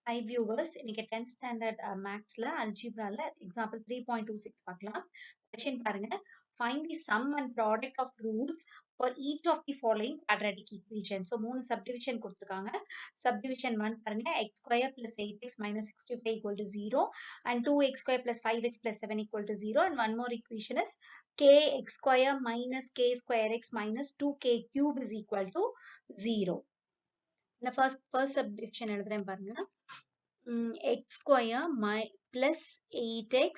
Hi viewers, இன்னைக்கு 10th standard mathsல algebraல example 3.26 பார்க்கலாம். Question பாருங்க. Find the sum and product of roots for each of the following quadratic equation. So, 3 subdivision கொடுத்திருக்காங்க. Subdivision 1 பாருங்க. x square plus 8x minus 65 equal to 0 and 2x square plus 5x plus 7 equal to 0 and one more equation is kx square minus k square x minus 2k cube is equal to 0. இந்த first subdivision எழுதுறேன் பாருங்க. x square plus 8x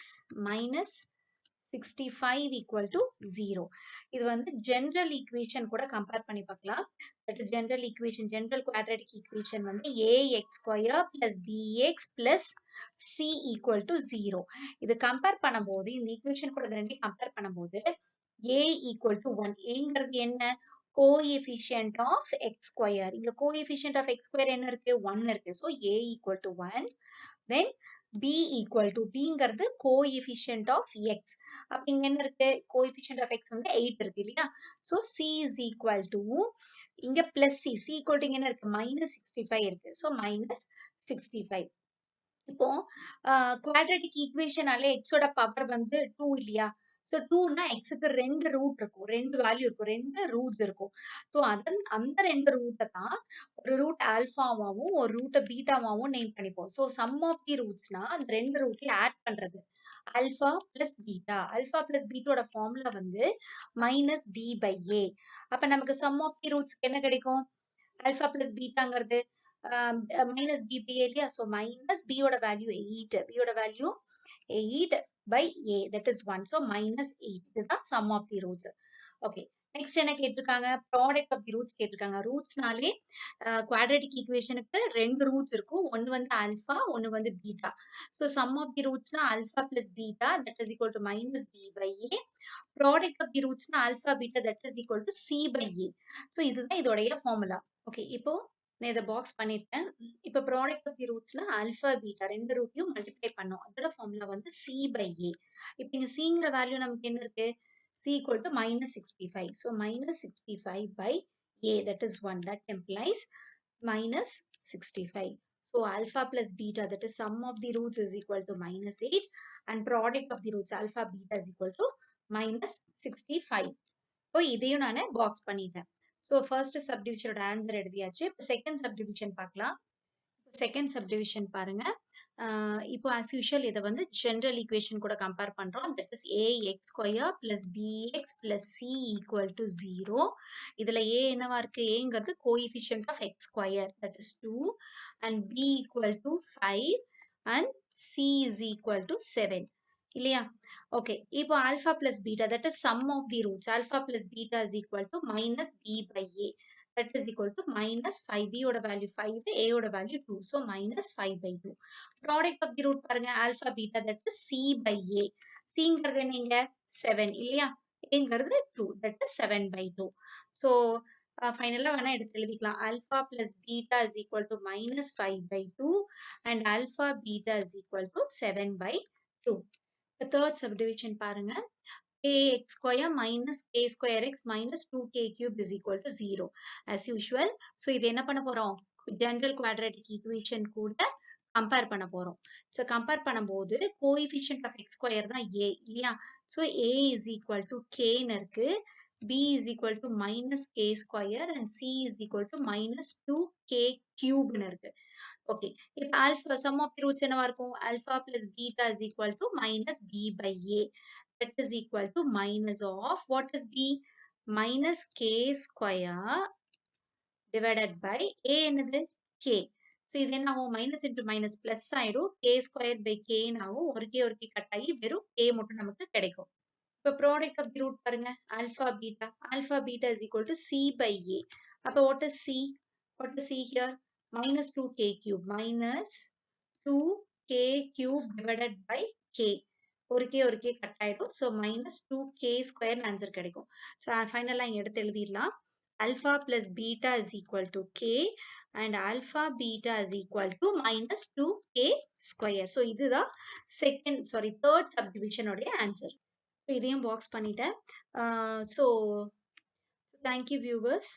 minus 65 equal to 0. இது வந்து general equation கூட compare பண்ணி பார்க்கலாம். That is general equation, general quadratic equation வந்து ax square plus bx plus c equal to 0. இது compare பண்ணும்போது, இந்த equation கூட இது ரெண்டையும் compare பண்ணும்போது a equal to 1. ஏங்கிறது என்ன? Coefficient of x square. இங்க coefficient of x square என்ன இருக்கு? 1 இருக்கு. So, a equal to 1. Then, b equal to, bங்கிறது coefficient of x. அப்ப இங்க என்ன இருக்கு? Coefficient of x வந்து 8 இருக்கு இல்லையா? So, c is equal to, இங்க plus c. c equal to இங்க என்ன இருக்கு? Minus 65 இருக்கு. So, minus 65. இப்போ quadratic equation ஆலே x ஓட பவர் வந்து 2 இல்லையா? So 2னா xக்கு 2 ரூட் இருக்கும், 2 வேல்யூ இருக்கும், 2 ரூட்ஸ் இருக்கும். ஸோ அந்த 2 ரூட்டை தான் ஒரு ரூட் ஆல்பாவாவும் ஒரு ரூட்டை பீட்டாவாவும் நேம் பண்ணிப்போம். ஸோ சம் ஆஃப் தி ரூட்ஸ்னா அந்த 2 ரூட்டையும் ஆட் பண்றது. Alpha plus beta. Alpha plus பீட்டோட ஃபார்முலா வந்து மைனஸ் பி பை ஏ. அப்ப நமக்கு சம் ஆஃப் தி ரூட்ஸ்க்கு என்ன கிடைக்கும்? ஆல்பா பிளஸ் பீட்டாங்கிறது minus b by a இல்லையா? So minus b ஓட வேல்யூ 8. b ஓட value 8 by a, that is 1. So minus 8. இதுதான் sum of the roots. Okay. Next என்ன கேட்டிருக்காங்க? Product of the roots கேட்டிருக்காங்க. ரூட்ஸ்னாலே quadratic equationக்கு 2 ரூட்ஸ் இருக்கும். ஒன்னு வந்து alpha, ஒன்னு வந்து beta. So sum of the rootsனா alpha plus beta, that is equal to minus b by a. Product of the rootsனா alpha beta, that is equal to c by a. So இதுதான் இதோடைய formula. Okay. இப்போ நான் இதை box பண்ணிருக்கேன். இப்ப product of the ரூட்ஸ்ல alpha beta 2 ரூட்டையும் multiply பண்ணோம். அதோட ஃபார்முலா வந்து c by a. இப்ப இங்க cங்கிற வேல்யூ நமக்கு என்ன இருக்கு? c equal to minus 65. So minus 65 by a, that is 1. That implies minus 65. So alpha plus beta, that is sum of the roots, is equal to minus 8 and product of the roots alpha beta is equal to minus 65. இப்போ இதையும் நான் box பண்ணிட்டேன். So first சப்டிவிஷனோட answer எழுதியாச்சு. இப்போ second subdivision பார்க்கலாம். Second subdivision பாருங்க. இப்போ as usual இதை வந்து ஜெனரல் ஈக்குவேஷன் கூட கம்பேர் பண்றோம். That is ax square plus bx plus c equal to 0. இதுல a என்னவா இருக்கு? ஏங்கிறது coefficient of x square, that is 2 and b equal to 5 and c is equal to 7 இல்லையா? Okay. இப்போ alpha plus beta, that is sum of the roots. Alpha plus beta is equal to minus B by a, that is equal to minus 5. b ஓட value 5, a ஓட value 2. So minus 5 by 2. Product of the root பாருங்க, alpha beta, that is c by a. cங்கிறது என்னங்க? 7 இல்லையா? aங்கிறது 2, that is 7 by 2. So ஃபைனலா வேணா எடுத்து எழுதிக்கலாம். alpha plus beta is equal to minus 5 by 2 and alpha beta is equal to 7 by 2. The third subdivision பாருங்க. ax square minus k square x minus 2k cube is equal to 0. As usual. So, இது என்ன பண்ண போறோம்? General quadratic equation கூட compare பண்ண போறோம். So, compare பண்ணும்போது coefficient of x square தான் a இல்லையா? So, a is equal to k ன்னு இருக்கு. b is equal to minus k square and c is equal to minus 2k cube ன்னு இருக்கு. Okay. இப்ப alpha, sum of the roots என்னவா இருக்கும்? Alpha plus beta is equal to minus b by a. That is equal to minus of, what is b? Minus k square divided by a என்னது? k. So இது என்ன ஆகும்? Minus into minus plus ஆயிடும். k square by k ஆகும். ஒரு k cut ஆகி வெறும் k மட்டும் நமக்கு கிடைக்கும். இப்ப product of the root பாருங்க. Alpha beta. Alpha beta is equal to c by a. அப்ப what is c? What is c here? Minus 2k cube. Minus 2k cube divided by k. ஒரு k cut ஆயிடும். So minus 2k square answer கிடைக்கும். So ஃபைனலா இங்க எடுத்து எழுதிடலாம். Alpha plus beta is equal to k and alpha beta is equal to minus 2k square. So இதுதான் third subdivision உடைய answer. இதையும் பாக்ஸ் பண்ணிட்டேன். So thank you viewers.